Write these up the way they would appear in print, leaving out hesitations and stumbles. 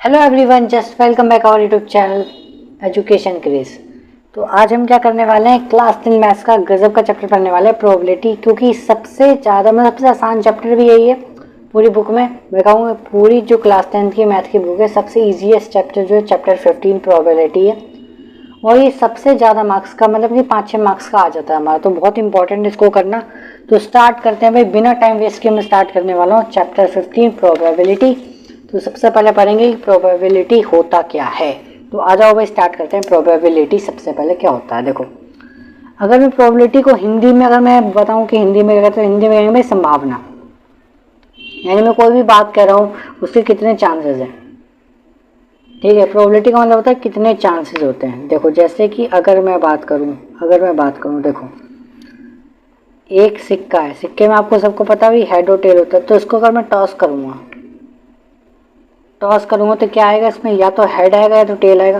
Hello everyone, just welcome back our YouTube channel education craze. तो आज हम क्या करने वाले हैं, क्लास 10 मैथ्स का गजब का चैप्टर पढ़ने वाले हैं, प्रोबेबिलिटी। क्योंकि सबसे ज़्यादा सबसे आसान चैप्टर भी यही है पूरी बुक में। मैं कहूँगा पूरी जो क्लास 10 की मैथ की बुक है सबसे ईजीएस्ट चैप्टर जो है चैप्टर 15 प्रोबेबिलिटी है। और ये सबसे ज़्यादा मार्क्स का मतलब कि 5-6 मार्क्स का आ जाता है हमारा, तो बहुत इंपॉर्टेंट इसको करना। तो स्टार्ट करते हैं भाई, बिना टाइम वेस्ट किए मैं स्टार्ट करने वाला हूँ चैप्टर 15 प्रोबेबिलिटी। तो सबसे पहले पढ़ेंगे प्रोबेबिलिटी होता क्या है। तो आ जाओ भाई स्टार्ट करते हैं। प्रोबेबिलिटी सबसे पहले क्या होता है, देखो अगर मैं प्रोबेबिलिटी को हिंदी में अगर मैं बताऊं कि हिंदी में क्या कहते हैं, हिंदी में कहेंगे भाई संभावना। यानी मैं कोई भी बात कह रहा हूँ उसके कितने चांसेस हैं, ठीक है। प्रोबेबिलिटी का मतलब होता है कितने चांसेस होते हैं। देखो जैसे कि अगर मैं बात करूँ देखो एक सिक्का है, सिक्के में आपको सबको पता भी हेड और टेल होता है। तो इसको अगर मैं टॉस करूँगा तो क्या आएगा इसमें, या तो हेड आएगा या तो टेल आएगा।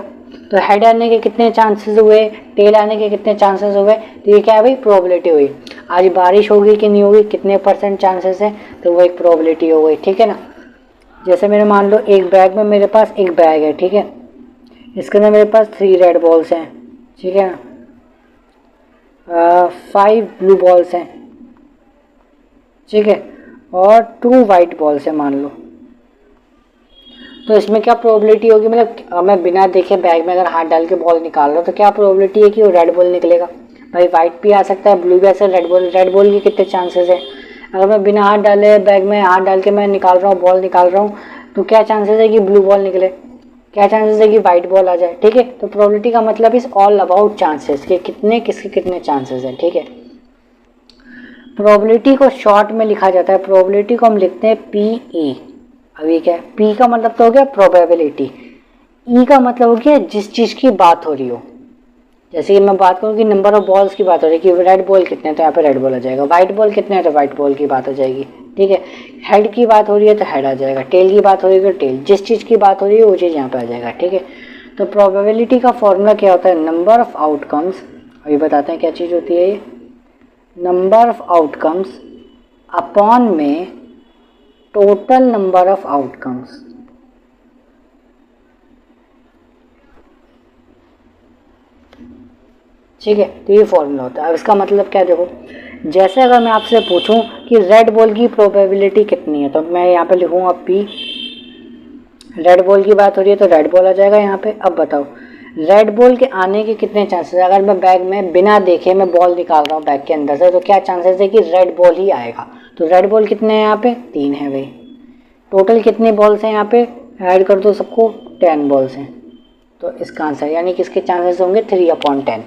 तो हेड आने के कितने चांसेस हुए, टेल आने के कितने चांसेस हुए, तो ये क्या है भाई प्रोबेबिलिटी हुई। आज बारिश होगी कि नहीं होगी, कितने % चांसेस है, तो वो एक प्रोबेबिलिटी हो गई, ठीक है ना। जैसे मेरे मान लो एक बैग में मेरे पास एक बैग है, ठीक है, इसके अंदर मेरे पास 3 रेड बॉल्स हैं, ठीक है ना, 5 ब्लू बॉल्स हैं, ठीक है, और 2 वाइट बॉल्स हैं मान लो। तो इसमें क्या प्रोबेबिलिटी होगी, मतलब मैं बिना देखे बैग में अगर हाथ डाल के बॉल निकाल रहा हूँ तो क्या प्रोबेबिलिटी है कि वो रेड बॉल निकलेगा। भाई वाइट भी आ सकता है, ब्लू भी आ सकता है, रेड बॉल के कितने चांसेस है। अगर मैं बिना हाथ डाले बैग में हाथ डाल के मैं निकाल रहा हूँ, बॉल निकाल रहा हूँ, तो क्या चांसेस है कि ब्लू बॉल निकले, क्या चांसेस है कि वाइट बॉल आ जाए, ठीक है। तो प्रोबेबिलिटी का मतलब इज ऑल अबाउट चांसेस के कितने किसके कितने चांसेस हैं, ठीक है। प्रोबेबिलिटी को शॉर्ट में लिखा जाता है, प्रोबेबिलिटी को हम लिखते हैं PE। अभी क्या है, P का मतलब तो हो गया प्रोबेबिलिटी, E का मतलब हो गया जिस चीज़ की बात हो रही हो। जैसे कि मैं बात करूँ कि नंबर ऑफ बॉल्स की बात हो रही है कि रेड बॉल कितने हैं तो यहाँ पे रेड बॉल आ जाएगा, वाइट बॉल कितने हैं तो वाइट बॉल की बात हो जाएगी, ठीक है। हेड की बात हो रही है तो हेड आ जाएगा, टेल की बात हो रही है तो टेल, जिस चीज़ की बात हो रही है वो चीज़ यहाँ पे आ जाएगा, ठीक है। तो प्रोबेबिलिटी का फॉर्मूला क्या होता है, नंबर ऑफ आउटकम्स। अभी बताते हैं क्या चीज़ होती है ये, नंबर ऑफ आउटकम्स अपॉन में टोटल नंबर ऑफ आउटकम्स, ठीक है। तो ये फॉर्मूला होता है। अब इसका मतलब क्या, देखो जैसे अगर मैं आपसे पूछूं कि रेड बॉल की प्रोबेबिलिटी कितनी है, तो मैं यहाँ पे लिखूंगा P। रेड बॉल की बात हो रही है तो रेड बॉल आ जाएगा यहाँ पे। अब बताओ रेड बॉल के आने के कितने चांसेस है। अगर मैं बैग में बिना देखे मैं बॉल निकाल रहा हूँ बैग के अंदर से, तो क्या चांसेस है कि रेड बॉल ही आएगा। तो रेड बॉल कितने हैं यहाँ पे, 3 है भाई। टोटल कितने बॉल्स हैं यहाँ पे, ऐड कर दो सबको, 10 बॉल्स हैं। तो इसका आंसर यानी कि इसके चांसेस होंगे 3/10,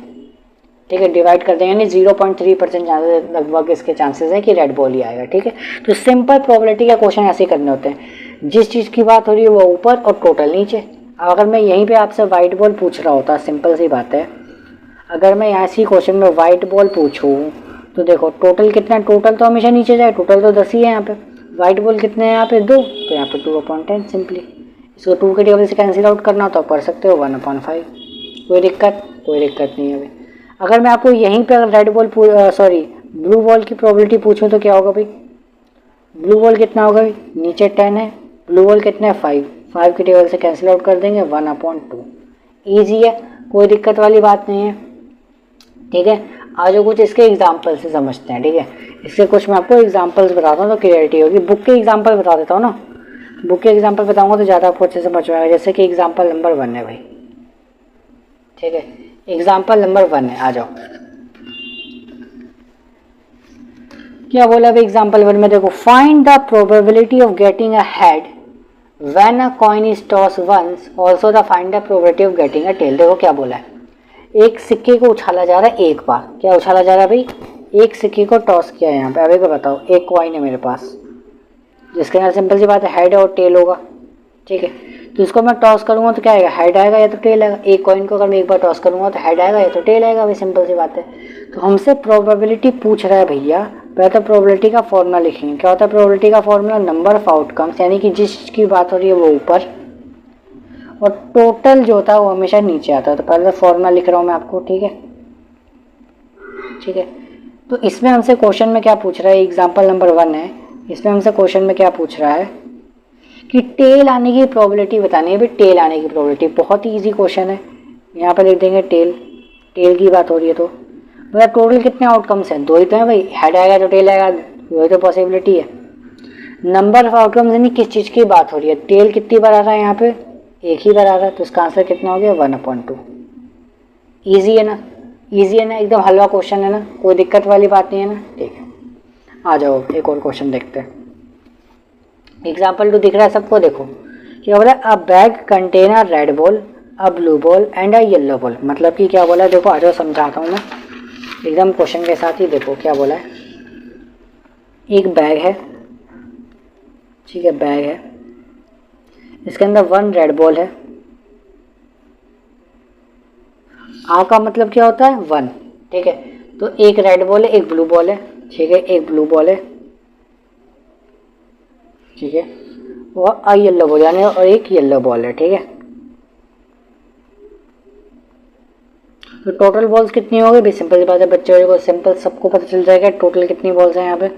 ठीक है। डिवाइड कर देंगे यानी 0.3% चांसेस लगभग इसके चांसेस है कि रेड बॉल ही आएगा, ठीक है। तो सिंपल प्रोबेबिलिटी का क्वेश्चन ऐसे करने होते हैं, जिस चीज़ की बात हो रही है वो ऊपर और टोटल नीचे। अगर मैं यहीं पे आपसे वाइट बॉल पूछ रहा होता, सिंपल सी बात है, अगर मैं ऐसी क्वेश्चन में वाइट बॉल पूछूँ तो देखो टोटल कितना, टोटल तो हमेशा नीचे जाए, टोटल तो 10 ही है यहाँ पे। वाइट बॉल कितने हैं यहाँ पे, 2, तो यहाँ पे 2/10 सिंपली। इसको 2 के टेबल से कैंसिल आउट करना हो तो आप कर सकते हो 1/5। कोई दिक्कत नहीं है भाई। अगर मैं आपको यहीं पे रेड बॉल ब्लू बॉल की प्रोबेबिलिटी पूछूं तो क्या होगा भाई, ब्लू बॉल कितना होगा भाई, नीचे 10 है, ब्लू बॉल कितना है 5 के टेबल से कैंसिल आउट कर देंगे 1/2। ईजी है, कोई दिक्कत वाली बात नहीं है, ठीक है। आज कुछ इसके एग्जाम्पल से समझते हैं, ठीक है। इसके कुछ मैं आपको एग्जाम्पल्स बताता हूँ तो क्लियरिटी होगी। बुक के एग्जाम्पल बता देता हूँ ना, बुक के एग्जाम्पल बताऊँगा तो ज़्यादा आपको अच्छे से समझ में आएगा। जैसे कि एग्जाम्पल नंबर 1 है भाई, ठीक है। एग्जाम्पल नंबर 1 है, आ जाओ क्या बोला भाई एग्जाम्पल 1 में, देखो find the probability of getting a head when a coin is toss once, also the find the probability of getting a tail. देखो क्या बोला है, एक सिक्के को उछाला जा रहा है एक बार, क्या उछाला जा रहा है भाई, एक सिक्के को टॉस किया है यहाँ पे। अभी बताओ एक कॉइन है मेरे पास जिसके अंदर सिंपल सी बात है हेड और टेल होगा, ठीक है। तो इसको मैं टॉस करूँगा तो क्या आएगा, हेड आएगा या तो टेल आएगा। एक कॉइन को अगर मैं एक बार टॉस करूँगा तो हेड आएगा या तो टेल आएगा भाई, सिंपल सी बात है। तो हमसे प्रोबेबिलिटी पूछ रहा है भैया, पहले तो प्रोबेबिलिटी का फॉर्मूला लिखेंगे। क्या होता है प्रोबेबिलिटी का फॉर्मूला, नंबर ऑफ आउटकम्स, यानी कि जिस की बात हो रही है वो ऊपर और टोटल जो होता है वो हमेशा नीचे आता है। तो पहले फॉर्मूला लिख रहा हूँ मैं आपको, ठीक है, ठीक है। तो इसमें हमसे क्वेश्चन में क्या पूछ रहा है, एग्जाम्पल नंबर 1 है, इसमें हमसे क्वेश्चन में क्या पूछ रहा है कि टेल आने की प्रोबेबिलिटी बतानी है। भाई टेल आने की प्रोबेबिलिटी बहुत ही ईजी क्वेश्चन है। यहाँ पे लिख देंगे टेल, टेल की बात हो रही है तो भैया टोटल कितने आउटकम्स हैं? 2 ही तो हैं भाई, हेड आएगा तो टेल आएगा, 2 ही तो पॉसिबिलिटी है। नंबर ऑफ आउटकम्स यानी किस चीज़ की बात हो रही है? टेल कितनी बार आ रहा है यहाँ पे? 1 ही बार आ रहा है, तो इसका आंसर कितना हो गया? 1/2। ईजी है ना, ईजी है ना, एकदम हलवा क्वेश्चन है ना, कोई दिक्कत वाली बात नहीं है ना। ठीक है, आ जाओ एक और क्वेश्चन देखते हैं। एग्जाम्पल 2 दिख रहा है सबको, देखो क्या बोला? अ bag contain a red ball, a blue ball and a yellow ball. मतलब कि क्या बोला है? देखो आ जाओ समझाता हूँ मैं एकदम क्वेश्चन के साथ ही। देखो क्या बोला है, एक बैग है, ठीक है, बैग है, इसके अंदर 1 रेड बॉल है। आ का मतलब क्या होता है? 1, ठीक है। तो एक रेड बॉल है, एक ब्लू बॉल है, ठीक है, एक ब्लू बॉल है, ठीक है, और अ येलो बॉल यानी और एक येलो बॉल है, ठीक है। तो टोटल बॉल्स कितनी हो गई भाई? सिंपल सी बात है, बच्चों को सिंपल सबको पता चल जाएगा टोटल कितनी बॉल्स हैं यहाँ पे।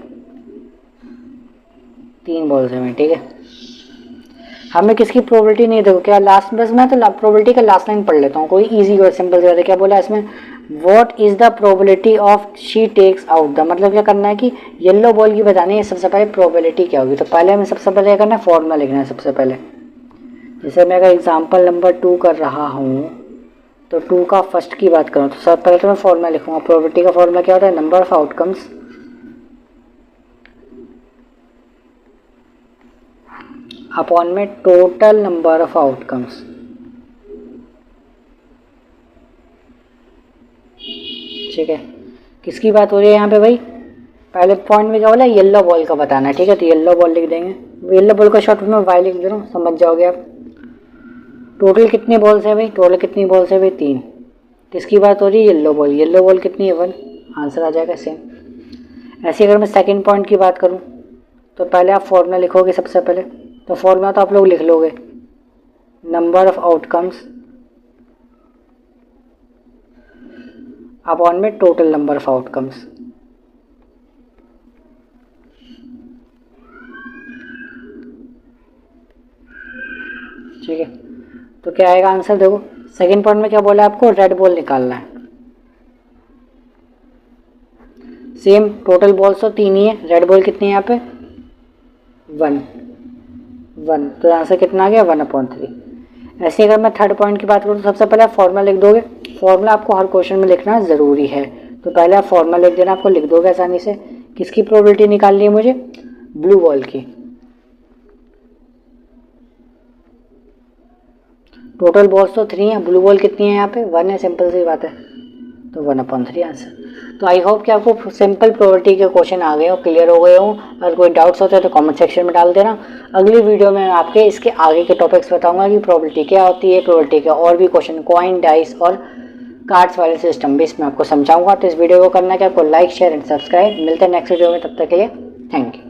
3 बॉल्स हैं, ठीक है। हमें किसकी प्रोबेबिलिटी नहीं, देखो क्या लास्ट, बस मैं तो प्रोबेबिलिटी का लास्ट लाइन पढ़ लेता हूँ, कोई इजी और सिंपल सी बात है। क्या बोला इसमें? What is the probability of she takes out the, मतलब क्या करना है कि येलो बॉल की बतानी है। सबसे पहले प्रोबेबिलिटी क्या होगी, तो पहले हमें सबसे पहले क्या करना है? फॉर्मूला लिखना है सबसे पहले। जैसे मैं अगर एग्जाम्पल नंबर 2 कर रहा हूँ तो 2 का फर्स्ट की बात करूँ तो सबसे पहले तो मैं फॉर्मूला लिखूंगा। प्रोबेबिलिटी का फॉर्मूला क्या होता है? नंबर ऑफ आउटकम्स अपॉन में टोटल नंबर ऑफ आउटकम्स। ठीक है, किसकी बात हो रही है यहाँ पे भाई? पहले पॉइंट में क्या बोला? येलो बॉल का बताना है, ठीक है। तो येलो बॉल लिख देंगे, येलो बॉल का शॉर्ट में वाई लिख दे रहा हूँ, समझ जाओगे आप। टोटल कितनी बॉल्स है भाई? टोटल कितनी बॉल्स है भाई? 3। किसकी बात हो रही है? येलो बॉल, येलो बॉल कितनी है? 1, आंसर आ जाएगा सेम। ऐसे अगर मैं सेकंड पॉइंट की बात करूँ तो पहले आप फॉर्मूला लिखोगे सबसे पहले, तो फॉर्मूला तो आप लोग लिख लोगे, नंबर ऑफ आउटकम्स अपॉन में टोटल नंबर ऑफ आउटकम्स। ठीक है, तो क्या आएगा आंसर? देखो सेकंड पॉइंट में क्या बोला है आपको? रेड बॉल निकालना है। सेम टोटल बॉल्स तो 3 ही है, रेड बॉल कितनी है यहाँ पे? 1, तो आंसर कितना आ गया? 1/3। ऐसे अगर मैं थर्ड पॉइंट की बात करूँ तो सबसे पहले आप फॉर्मूला लिख दोगे। फॉर्मूला आपको हर क्वेश्चन में लिखना ज़रूरी है, तो पहले आप फॉर्मूला लिख देना, आपको लिख दोगे आसानी से। किसकी प्रोबेबिलिटी निकालनी है मुझे? ब्लू बॉल की। टोटल बॉल्स तो 3 है, ब्लू बॉल कितनी है यहाँ पे? 1 है, सिंपल सी बात है, तो 1/3 आंसर। तो आई होप कि आपको सिंपल प्रोबेबिलिटी के क्वेश्चन आ गए हो, क्लियर हो गए हो। अगर कोई डाउट्स होते हैं तो कमेंट सेक्शन में डाल देना। अगली वीडियो में मैं आपके इसके आगे के टॉपिक्स बताऊंगा कि प्रोबेबिलिटी क्या होती है, प्रोबेबिलिटी के और भी क्वेश्चन, कॉइन, डाइस और कार्ड्स वाले सिस्टम भी इसमें आपको समझाऊंगा। तो इस वीडियो को करना है कि आपको लाइक, शेयर एंड सब्सक्राइब। मिलते हैं नेक्स्ट वीडियो में, तब तक के लिए थैंक यू।